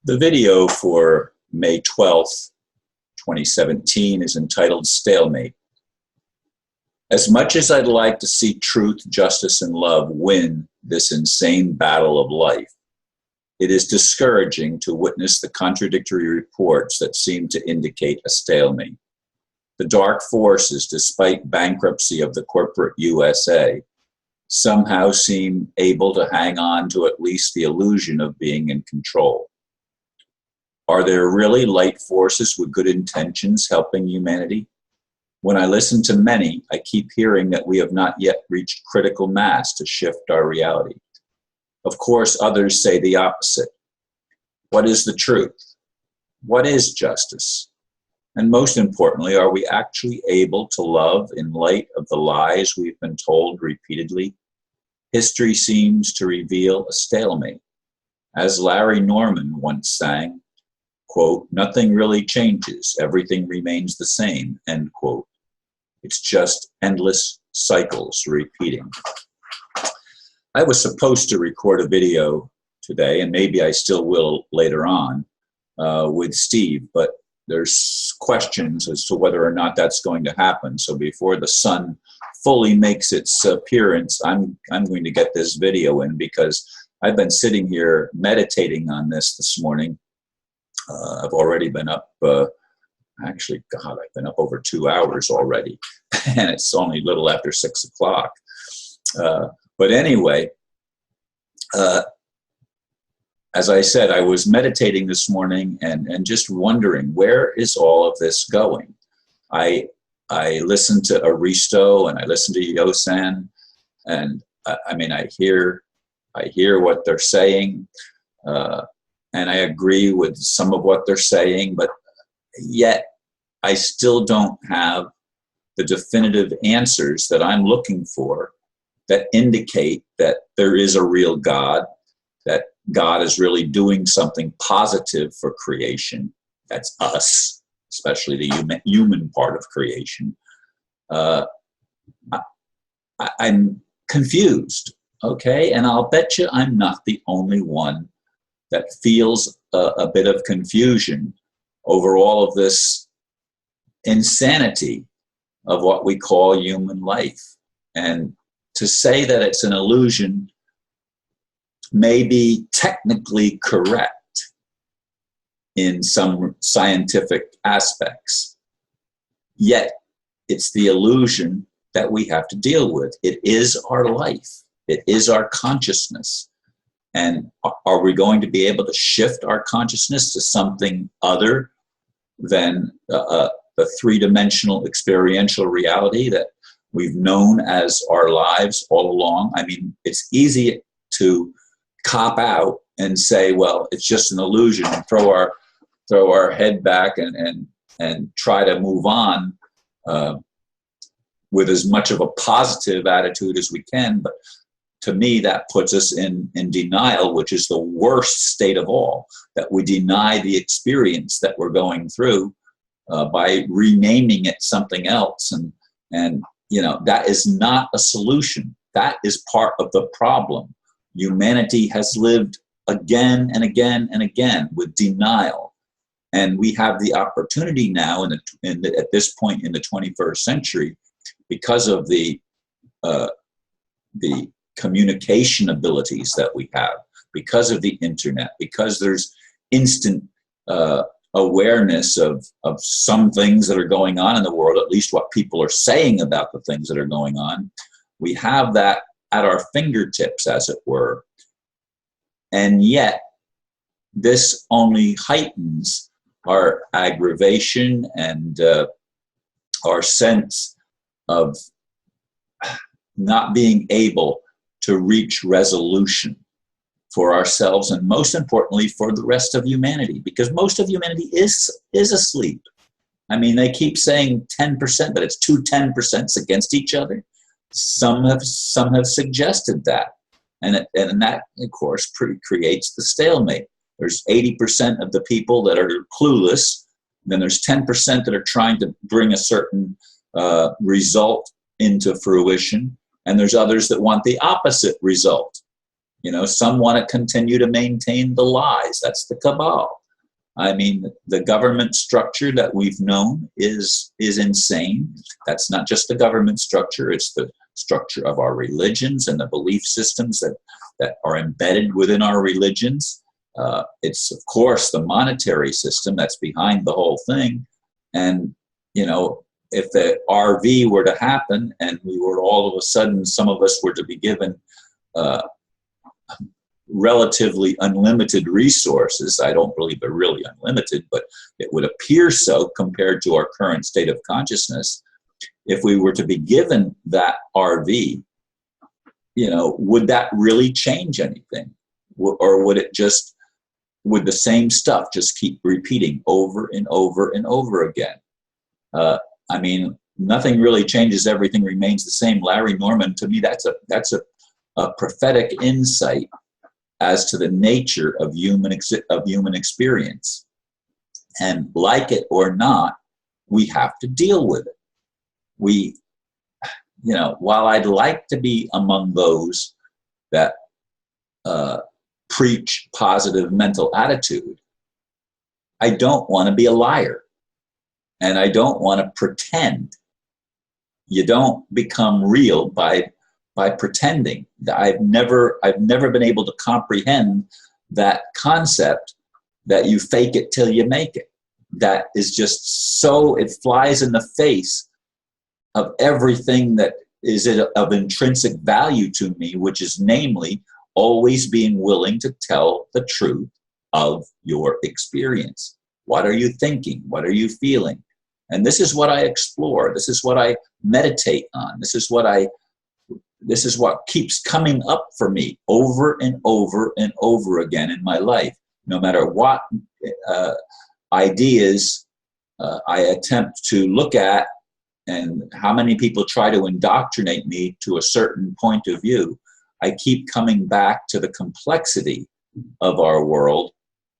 The video for May 12th, 2017 is entitled Stalemate. As much as I'd like to see truth, justice, and love win this insane battle of life, it is discouraging to witness the contradictory reports that seem to indicate a stalemate. The dark forces, despite bankruptcy of the corporate USA, somehow seem able to hang on to at least the illusion of being in control. Are there really light forces with good intentions helping humanity? When I listen to many, I keep hearing that we have not yet reached critical mass to shift our reality. Of course, others say the opposite. What is the truth? What is justice? And most importantly, are we actually able to love in light of the lies we've been told repeatedly? History seems to reveal a stalemate. As Larry Norman once sang, quote, "Nothing really changes, everything remains the same," end quote. It's just endless cycles repeating. I was supposed to record a video today, and maybe I still will later on, with Steve, but there's questions as to whether or not that's going to happen. So before the sun fully makes its appearance, I'm going to get this video in, because I've been sitting here meditating on this morning. I've already been up, actually, God, I've been up over 2 hours already, and it's only a little after 6 o'clock. But anyway, as I said, I was meditating this morning and just wondering, where is all of this going? I listened to Aristo and I listened to Yosan, and I hear what they're saying, and I agree with some of what they're saying, but yet I still don't have the definitive answers that I'm looking for that indicate that there is a real God, that God is really doing something positive for creation. That's us, especially the human part of creation. I'm confused, okay? And I'll bet you I'm not the only one that feels a bit of confusion over all of this insanity of what we call human life. And to say that it's an illusion may be technically correct in some scientific aspects, yet it's the illusion that we have to deal with. It is our life. It is our consciousness. And are we going to be able to shift our consciousness to something other than the three-dimensional experiential reality that we've known as our lives all along? I mean, it's easy to cop out and say, well, it's just an illusion, and throw our head back and try to move on with as much of a positive attitude as we can. But to me, that puts us in denial, which is the worst state of all, that we deny the experience that we're going through by renaming it something else. And you know, that is not a solution. That is part of the problem. Humanity has lived again and again and again with denial. And we have the opportunity now at this point in the 21st century, because of the communication abilities that we have, because of the internet, because there's instant awareness of some things that are going on in the world, at least what people are saying about the things that are going on. We have that at our fingertips, as it were. And yet, this only heightens our aggravation and our sense of not being able to reach resolution for ourselves, and most importantly for the rest of humanity, because most of humanity is asleep. I mean, they keep saying 10%, but it's two 10% against each other. Some have suggested that, and that, of course, creates the stalemate. There's 80% of the people that are clueless, then there's 10% that are trying to bring a certain result into fruition, and there's others that want the opposite result. Some want to continue to maintain the lies. That's the cabal. I mean, the government structure that we've known is insane. That's not just the government structure, it's the structure of our religions and the belief systems that are embedded within our religions. It's, of course, the monetary system that's behind the whole thing. And, if the RV were to happen and we were all of a sudden, some of us were to be given relatively unlimited resources. I don't believe they're really unlimited, but it would appear so compared to our current state of consciousness. If we were to be given that RV, would that really change anything? Or would the same stuff just keep repeating over and over and over again? I mean, nothing really changes, everything remains the same. Larry Norman, to me, that's a prophetic insight as to the nature of human experience. And like it or not, we have to deal with it. While I'd like to be among those that preach positive mental attitude, I don't want to be a liar. And I don't want to pretend. You don't become real by pretending. I've never been able to comprehend that concept that you fake it till you make it. That is just so, it flies in the face of everything that is of intrinsic value to me, which is namely always being willing to tell the truth of your experience. What are you thinking? What are you feeling? And this is what I explore. This is what I meditate on. This is what keeps coming up for me over and over and over again in my life. No matter what ideas I attempt to look at and how many people try to indoctrinate me to a certain point of view, I keep coming back to the complexity of our world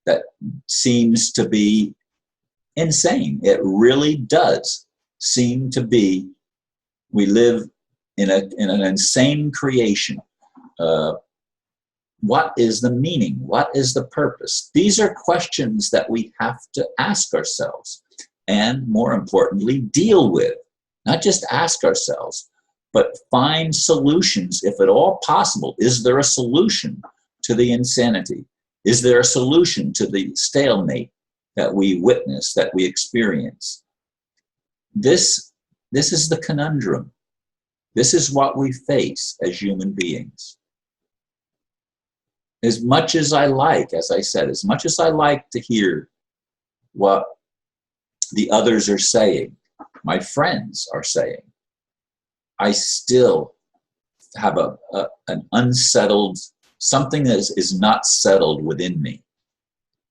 that seems to be insane. It really does seem to be, we live in an insane creation. What is the meaning? What is the purpose? These are questions that we have to ask ourselves and, more importantly, deal with. Not just ask ourselves, but find solutions if at all possible. Is there a solution to the insanity? Is there a solution to the stalemate that we witness, that we experience? This is the conundrum. This is what we face as human beings. As much as I like, as I said, as much as I like to hear what the others are saying, my friends are saying, I still have an unsettled, something that is not settled within me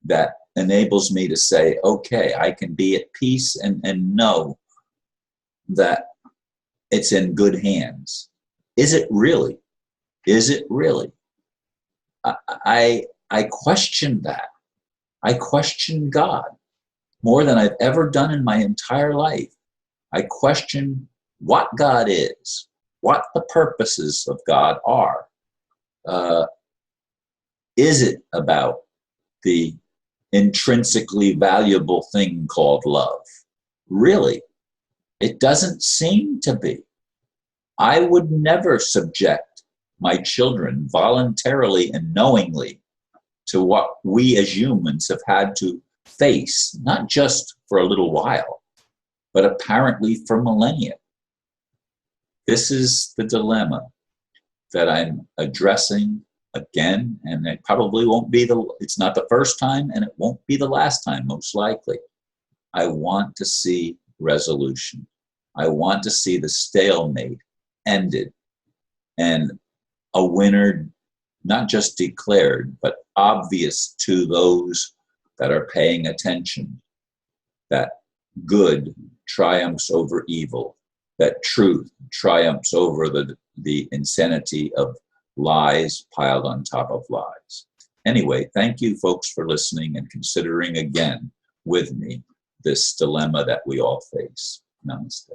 that enables me to say, okay, I can be at peace and know that it's in good hands. Is it really? Is it really? I question that. I question God more than I've ever done in my entire life. I question what God is, what the purposes of God are. Is it about the intrinsically valuable thing called love? Really? It doesn't seem to be. I would never subject my children voluntarily and knowingly to what we as humans have had to face, not just for a little while, but apparently for millennia. This is the dilemma that I'm addressing again, and it probably won't be it's not the first time, and it won't be the last time, most likely. I want to see resolution. I want to see the stalemate ended and a winner not just declared, but obvious to those that are paying attention, that good triumphs over evil, that truth triumphs over the insanity of lies piled on top of lies. Anyway, thank you folks for listening and considering again with me this dilemma that we all face. Namaste.